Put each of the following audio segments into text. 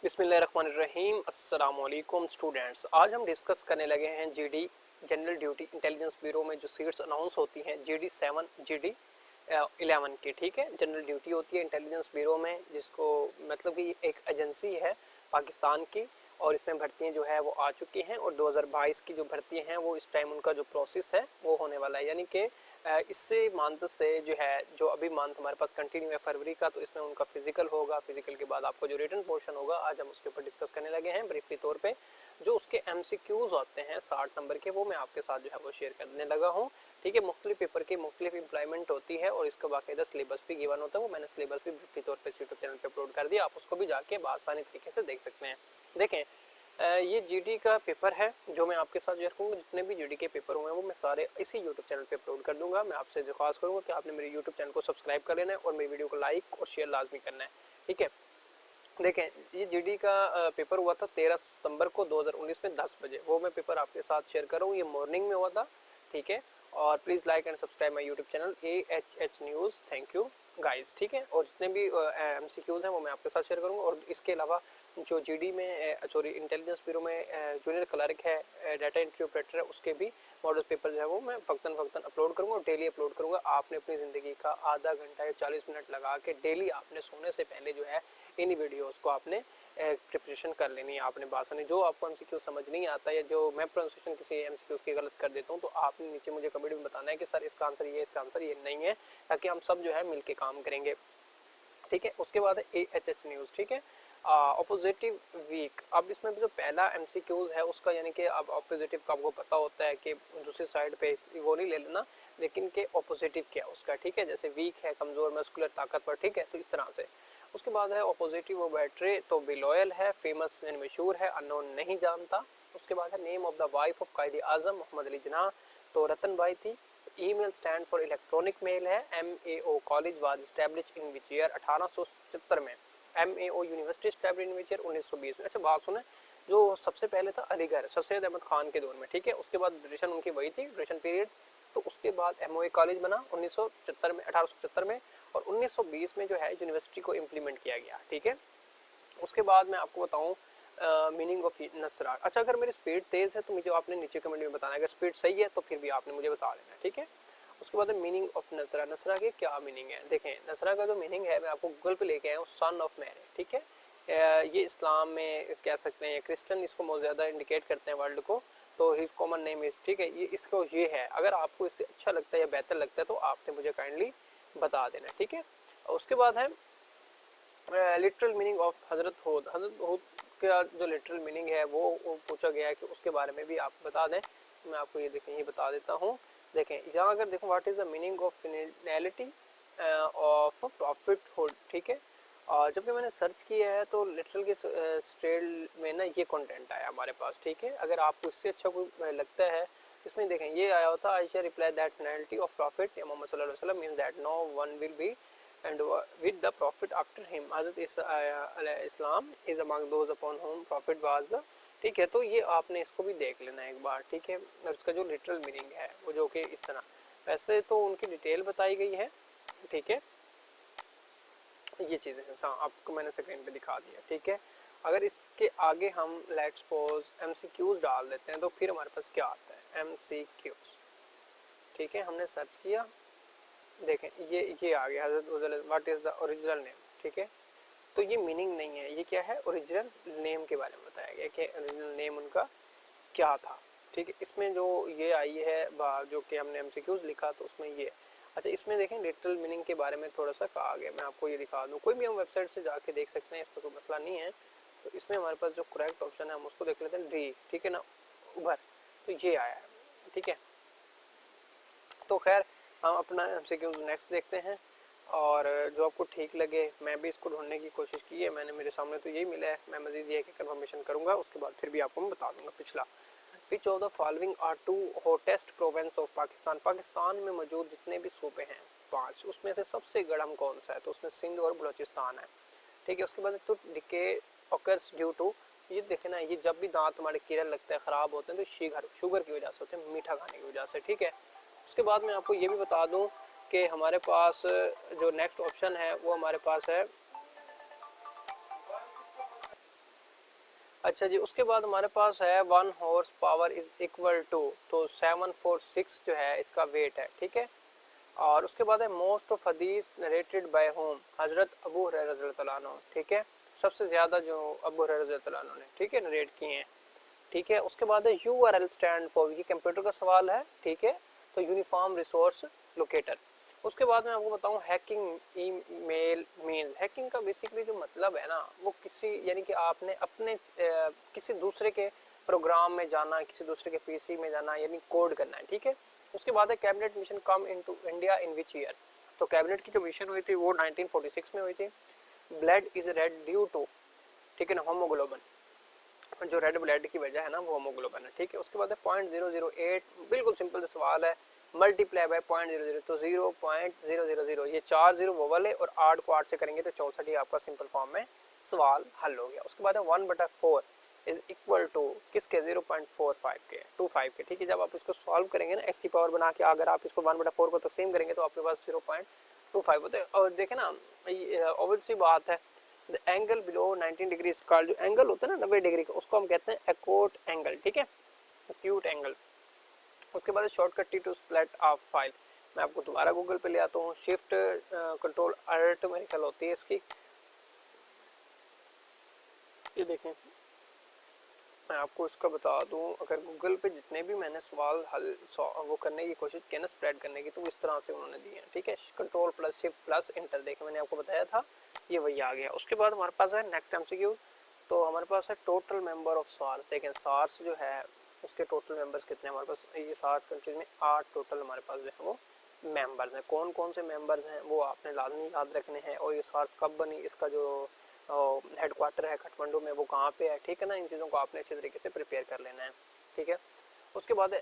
बिस्मिल्लाहिर्रहमानिर्रहीम। अस्सलाम वालेकुम स्टूडेंट्स। आज हम डिस्कस करने लगे हैं GD general duty intelligence bureau में जो सीट्स अनाउंस होती हैं जीडी 7 जीडी 11 की। ठीक है, जनरल ड्यूटी होती है इंटेलिजेंस ब्यूरो में, जिसको मतलब कि एक एजेंसी है पाकिस्तान की, और इसमें भर्तियां जो है वो आ चुकी हैं और 2022 की जो भर्ती हैं वो इस टाइम उनका जो प्रोसेस है वो होने वाला है। यानी कि इससे मंथ से जो है, जो अभी मंथ हमारे पास कंटिन्यू है फरवरी का, तो इसमें उनका फिजिकल होगा। फिजिकल के बाद आपको जो रिटन पोर्शन होगा आज हम उसके ऊपर डिस्कस करने लगे हैं ब्रीफली तौर पे। जो उसके एमसीक्यूज होते हैं 60 नंबर के, वो मैं आपके साथ जो है वो शेयर करने लगा हूँ। ठीक है, मुख्तलिफ पेपर की मुख्तलिफ इंप्लॉयमेंट होती है और इसका बाकायदा सिलेबस भी गिवन होता है। वो मैंने सिलेबस भी ब्रीफली तौर पर यूट्यूब चैनल पर अपलोड कर दिया, आप उसको भी जाके आसानी तरीके से देख सकते हैं। देखें, ये जीडी का पेपर है जो मैं आपके साथ शेयर करूँगा। जितने भी जीडी के पेपर हुए हैं वो मैं सारे इसी यूट्यूब चैनल पे अपलोड कर दूंगा। मैं आपसे दरख्वास्त करूँगा कि आपने मेरे यूट्यूब चैनल को सब्सक्राइब कर लेना है और मेरी वीडियो को लाइक और शेयर लाजमी करना है। ठीक है, देखें, ये जीडी का पेपर हुआ था 13 सितंबर को 2019 में 10 बजे। वो मैं पेपर आपके साथ शेयर कर रहा हूँ, ये मॉर्निंग में हुआ था। ठीक है, और please like and subscribe my YouTube channel AHH news. Thank you guys. ठीक है, और जितने भी MCQs हैं वो मैं आपके साथ शेयर करूँगा। और इसके अलावा जो जीडी में सॉरी इंटेलिजेंस ब्यूरो में जूनियर क्लर्क है, डाटा एंट्री ऑपरेटर है, उसके भी मॉडल पेपर जो है वो मैं वक्तन अपलोड करूँगा और डेली अपलोड करूँगा। आपने अपनी ज़िंदगी का आधा घंटा या 40 मिनट लगा के डेली आपने सोने से पहले जो है इन वीडियोस को आपने प्रिपरेशन कर लेनी है। आपने बासानी जो आपको एमसीक्यू समझ नहीं आता या जो मैं प्रोनाउंसिएशन किसी एमसीक्यूज की गलत कर देता हूँ, तो आपने नीचे मुझे कमेंट में बताना है कि सर इसका आंसर ये, इसका आंसर ये नहीं है, ताकि हम सब जो है मिलके काम करेंगे। ठीक है, उसके बाद है AHH न्यूज़। ठीक है, ऑपोजिटिव वीक। अब इसमें जो पहला एमसीक्यूज है उसका, यानी कि अब ऑपोजिटिव का आपको पता होता है कि दूसरी साइड पे वो नहीं ले लेना, लेकिन के ऑपोजिटिव क्या है उसका। ठीक है, जैसे वीक है कमजोर, मस्कुलर ताकतवर। ठीक है, तो इस तरह से। उसके बाद है ऑपोजिटिव वो बैटरी, तो बी लॉयल है, फेमस यानी मशहूर है, अननोन नहीं जानता। उसके बाद है name of the wife of Quaid Azam Mohammad Ali Jinnah, तो रतन बाई थी। Email stand for electronic mail है। MAO college was established in which year 1877 में। MAO university established in which year 1920 में। अच्छा बात सुने, जो सबसे पहले था अलीगढ़ सर सैयद अहमद खान के दौर में। ठीक है, उसके बाद ड्यूरेशन उनकी वही थी, ड्यूरेशन पीरियड। तो उसके बाद MOA कॉलेज बना 1977 में, 1877 में, और 1920 में जो है यूनिवर्सिटी को इम्प्लीमेंट किया गया। ठीक है, उसके बाद मैं आपको बताऊं मीनिंग ऑफ नसरा। अच्छा, अगर मेरी स्पीड तेज़ है तो मुझे आपने नीचे कमेंट में बताना है, अगर स्पीड सही है तो फिर भी आपने मुझे बता देना। ठीक है, उसके बाद मीनिंग ऑफ नसरा। नसरा के क्या मीनिंग है? देखें, नसरा का जो मीनिंग है मैं आपको गूगल पे लेके आया हूँ, सन ऑफ मैरी। ठीक है, ये इस्लाम में कह सकते हैं, क्रिश्चियन इसको बहुत ज़्यादा इंडिकेट करते हैं वर्ल्ड को, तो हिज कॉमन नेम इज़। ठीक है, ये इसको ये है। अगर आपको इससे अच्छा लगता है या बेहतर लगता है तो आपने मुझे काइंडली बता देना। ठीक है, उसके बाद है लिटरल मीनिंग ऑफ हज़रत हूद। हज़रत हूद का जो लिटरल मीनिंग है वो पूछा गया है कि उसके बारे में भी आप बता दें। मैं आपको ये देखें, ये बता देता हूँ। देखें यहाँ, अगर देखो what is the meaning of finality of prophethood. ठीक है, और जबकि मैंने सर्च किया है तो लिटरल के स्टेल में ना ये कंटेंट आया हमारे पास। ठीक है, अगर आपको इससे अच्छा कोई लगता है, इसमें देखें ये आया होता है, Ayesha reply that finality of prophet Mohammad सल्लल्लाहु अलैहि वसल्लम means that no one will be and with the prophet after him. Hazrat Islam is among those upon whom prophet was. ठीक है, तो ये आपने इसको भी देख लेना एक बार। ठीक है, और उसका जो लिटरल मीनिंग है वो जो कि इस तरह, वैसे तो उनकी डिटेल बताई गई है। ठीक है, ये चीज़ें हैं, आपको मैंने स्क्रीन पे दिखा दिया। ठीक है, अगर इसके आगे हम लेट्स सपोज MCQs डाल देते हैं तो फिर हमारे पास क्या आता है, MCQs। ठीक है, हमने सर्च किया, देखें ये आ गया, हज़रत what is the original name. ठीक है, तो ये मीनिंग नहीं है, ये क्या है, ओरिजिनल नेम के बारे में बताया गया कि ओरिजिनल नेम उनका क्या था। ठीक है, इसमें जो ये आई है जो कि हमने MCQs लिखा तो उसमें ये। अच्छा, इसमें देखें लिटरल मीनिंग के बारे में थोड़ा सा कहा गया, मैं आपको ये दिखा दूँ, कोई भी हम वेबसाइट से जाके देख सकते हैं, इसमें कोई मसला नहीं है। तो इसमें हमारे पास जो करेक्ट ऑप्शन है हम उसको देख लेते हैं, डी। ठीक है ना, उभर, तो ये आया है। ठीक है, तो खैर हम अपना MCQs नेक्स्ट देखते हैं, और जो आपको ठीक लगे, मैं भी इसको ढूंढने की कोशिश की है, मैंने मेरे सामने तो यही मिला है, मैं मजीद ये कि कन्फर्मेशन करूंगा, उसके बाद फिर भी आपको मैं बता दूंगा। पिछला, which of the following are two hottest province of Pakistan. Pakistan में मौजूद जितने भी सूबे हैं 5, उसमें से सबसे गर्म कौन सा है, तो उसमें सिंध और बलोचिस्तान है। ठीक है, उसके बाद तो डिके ऑकर्स ड्यू टू, ये देखे ना, ये जब भी दांत हमारे कीड़े लगते हैं, ख़राब होते हैं, तो शुगर की वजह से होते हैं, मीठा खाने की वजह से। ठीक है, उसके बाद मैं आपको ये भी बता दूं कि हमारे पास जो नेक्स्ट ऑप्शन है वो हमारे पास है अच्छा जी, उसके बाद हमारे पास है 1 horse power is equal to, तो 746 जो है इसका वेट है, ठीक है। और उसके बाद है मोस्ट ऑफ हदीस नरेटेड बाय होम, हजरत अबू हुरैरा रज़ियल्लाहु अन्हु, ठीक है। सबसे ज़्यादा जो अबू हुरैरा रज़ियल्लाहु अन्हु ने, ठीक है, नरेट किए हैं, ठीक है। उसके बाद है यूआरएल स्टैंड फॉर, ये कंप्यूटर का सवाल है, ठीक है, तो यूनिफॉर्म रिसोर्स लोकेटर। उसके बाद मैं आपको बताऊं हैकिंग ईमेल मींस, हैकिंग का बेसिकली जो मतलब है ना वो किसी यानी कि आपने अपने किसी दूसरे के प्रोग्राम में जाना, किसी दूसरे के पीसी में जाना, यानी कोड करना है, ठीक है। उसके बाद है cabinet mission come into India in which year, तो कैबिनेट की जो मिशन हुई थी वो 1946 में हुई थी। Blood is red due to, ठीक है ना, होमोग्लोबिन, जो रेड ब्लड की वजह है ना वो होमोग्लोबिन है, ठीक है। उसके बाद है 0.008, बिल्कुल सिंपल सा सवाल है, मल्टीप्लाई बाय 0.00, तो 0.000, ये 4 जीरो वोवल है और 8 को 8 से करेंगे तो 64, आपका सिंपल फॉर्म में सवाल हल हो गया। उसके बाद है 1/4 इज इक्वल टू किसके, 0.45 के, 25 के, ठीक है। जब आप इसको सॉल्व करेंगे ना एक्स की पावर बना के, अगर आप इसको 1/4 को तकसीम करेंगे तो आपके पास 0.25 होता है। और देखे ना ऑब्वियस सी बात है, the angle below 19 degree called, जो एंगल होता है ना 90 डिग्री का, उसको हम कहते हैं एक्यूट एंगल, ठीक है, एक्यूट एंगल। उसके बाद shortcut key to split of file, मैं आपको दोबारा गूगल पे ले आता हूँ, शिफ्ट कंट्रोल अल्ट मेरे ख्याल होती है इसकी, ये देखें मैं आपको इसका बता दूं, अगर गूगल पे जितने भी मैंने सवाल हल वो करने की कोशिश की ना स्प्रेड करने की, तो इस तरह से उन्होंने दिए हैं, ठीक है। Control plus shift plus inter, देखें मैंने आपको बताया था ये वही आ गया। उसके बाद हमारे पास है नेक्स्ट एमसीक्यू, तो हमारे पास है टोटल मेंबर ऑफ सार्स, देखें सार्स जो है उसके टोटल मेंबर्स कितने हैं हमारे पास, ये सार्स कंट्रीज में 8 टोटल हमारे पास जो है वो मेंबर्स हैं। कौन कौन से मेंबर्स हैं वो आपने लाजमी याद रखने हैं, और ये सार्स कब बनी, इसका जो हेडक्वार्टर है काठमांडू में वो कहाँ पे है, ठीक है ना, इन चीज़ों को आपने अच्छे तरीके से प्रिपेयर कर लेना है, ठीक है। उसके बाद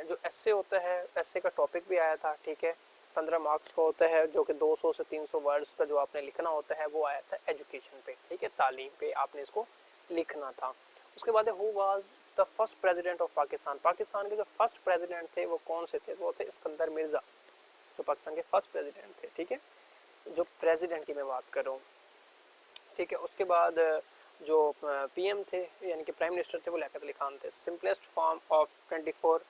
जो एसए होता है, एसए का टॉपिक भी आया था, ठीक है, 15 मार्क्स का होता है, जो कि 200 से 300 वर्ड्स का जो आपने लिखना होता है वो आया था एजुकेशन पे, ठीक है, तालीम पे आपने इसको लिखना था। उसके बाद who was the first president of Pakistan, Pakistan के जो फर्स्ट प्रेसिडेंट थे वो कौन से थे, वो थे सिकंदर मिर्ज़ा, जो पाकिस्तान के फर्स्ट प्रेसिडेंट थे, ठीक है, जो प्रेसिडेंट की मैं बात कर रहा हूँ, ठीक है। उसके बाद जो पीएम थे यानी कि प्राइम मिनिस्टर थे वो लियाकत अली खान थे। सिंपलेस्ट फॉर्म ऑफ 24,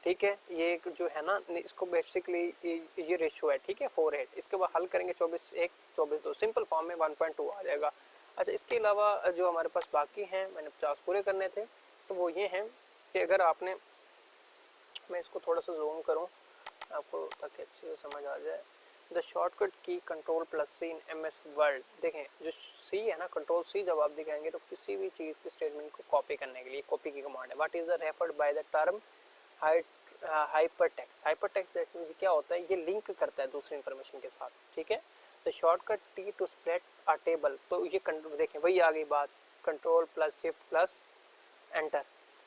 ठीक है, ये जो है ना इसको बेसिकली ये रेशियो है, ठीक है, 4:8, इसके बाद हल करेंगे 24:1 24:2, सिंपल फॉर्म में 1.2 आ जाएगा। अच्छा, इसके अलावा जो हमारे पास बाकी हैं, मैंने 50 पूरे करने थे, तो वो ये हैं कि अगर आपने, मैं इसको थोड़ा सा जूम करूँ आपको ताकि अच्छे से समझ आ जाए, the shortcut key control plus C in MS Word, देखें जो सी है ना, कंट्रोल सी जब आप दिखाएंगे तो किसी भी चीज़ की स्टेटमेंट को कॉपी करने के लिए कॉपी की कमांड है। What is the referred by the term hypertext, hypertext क्या होता है, ये लिंक करता है दूसरी इन्फॉर्मेशन के साथ, ठीक है। The shortcut key to split a table, तो ये देखें वही आ गई बात, control plus shift plus enter.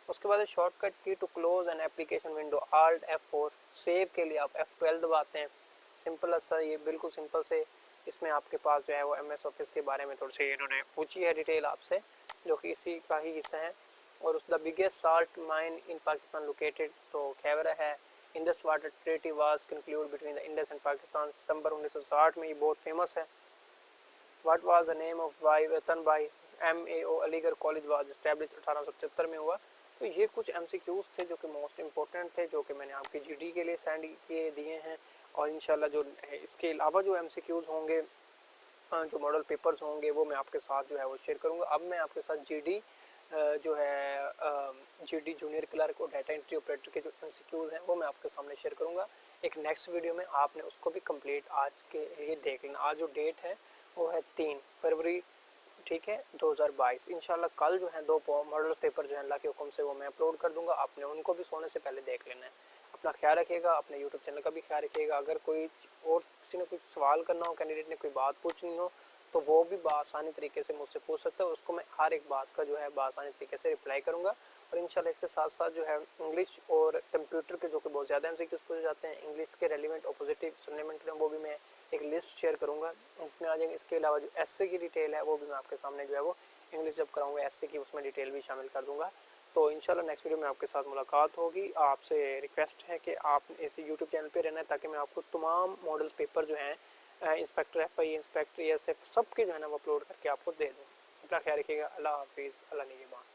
उसके बाद shortcut key to close an application window, alt F4, save के लिए आप F12 दबाते हैं। सिंपल सा, ये बिल्कुल सिंपल से, इसमें आपके पास जो है वो MS ऑफिस के बारे में थोड़ी सी इन्होंने पूछी है डिटेल आपसे, जो कि इसी का ही हिस्सा है। और उस the biggest salt mine in Pakistan located, तो खैबरा है। Indus water treaty was concluded between the Indus and Pakistan, सितंबर 1960 में, ये बहुत फेमस है। What was the name of बाई वेतन बाई MAO, Aligarh college was establish 1875 में हुआ। तो ये कुछ MCQs थे जो कि मोस्ट इंपॉर्टेंट थे, जो कि मैंने आपके GD के लिए सेंड किए दिए हैं। और इंशाल्लाह जो इसके अलावा जो MCQs होंगे, जो मॉडल पेपर्स होंगे, वो मैं आपके साथ जो है वो शेयर करूँगा। अब मैं आपके साथ GD जो है GD जूनियर क्लर्क और डाटा एंट्री ऑपरेटर के जो MCQs हैं वो मैं आपके सामने शेयर करूँगा एक नेक्स्ट वीडियो में। आपने उसको भी कंप्लीट आज के लिए देख लेना। आज जो डेट है वो है 3 फरवरी, ठीक है, 2022। इंशाल्लाह कल जो है 2 मॉडल पेपर जो है अल्लाह के हुक्म से वो मैं अपलोड कर दूंगा, आपने उनको भी सोने से पहले देख लेना है। अपना ख्याल रखिएगा, अपने यूट्यूब चैनल का भी ख्याल रखिएगा। अगर कोई और किसी ने कोई सवाल करना हो, कैंडिडेट ने कोई बात पूछनी हो, तो वो भी आसानी तरीके से मुझसे पूछ सकता है, उसको मैं हर एक बात का जो है आसानी तरीके से रिप्लाई करूँगा। और इंशाल्लाह इसके साथ साथ जो है इंग्लिश और कंप्यूटर के जो कि बहुत ज़्यादा MCQs पूछे जाते हैं, इंग्लिश के रेलिवेंट और पॉजिटिव सुनने में, वो भी मैं एक लिस्ट शेयर करूँगा जिसमें आ जाएंगे। इसके अलावा जो एसए की डिटेल है वो भी मैं आपके सामने जो है वो इंग्लिश जब कराऊंगा एसए की, उसमें डिटेल भी शामिल कर दूंगा। तो इंशाल्लाह नेक्स्ट वीडियो में आपके साथ मुलाकात होगी। आपसे रिक्वेस्ट है कि आप इसी यूट्यूब चैनल पे रहना है ताकि मैं आपको तमाम मॉडल्स पेपर जो हैं इंस्पेक्टर FI, इंस्पेक्टर ESF, सब के जो है ना वो अपलोड करके आपको दे दूँ। अपना ख्याल रखिएगा। अल्लाह हाफिज़, अल्लाह निगहबान।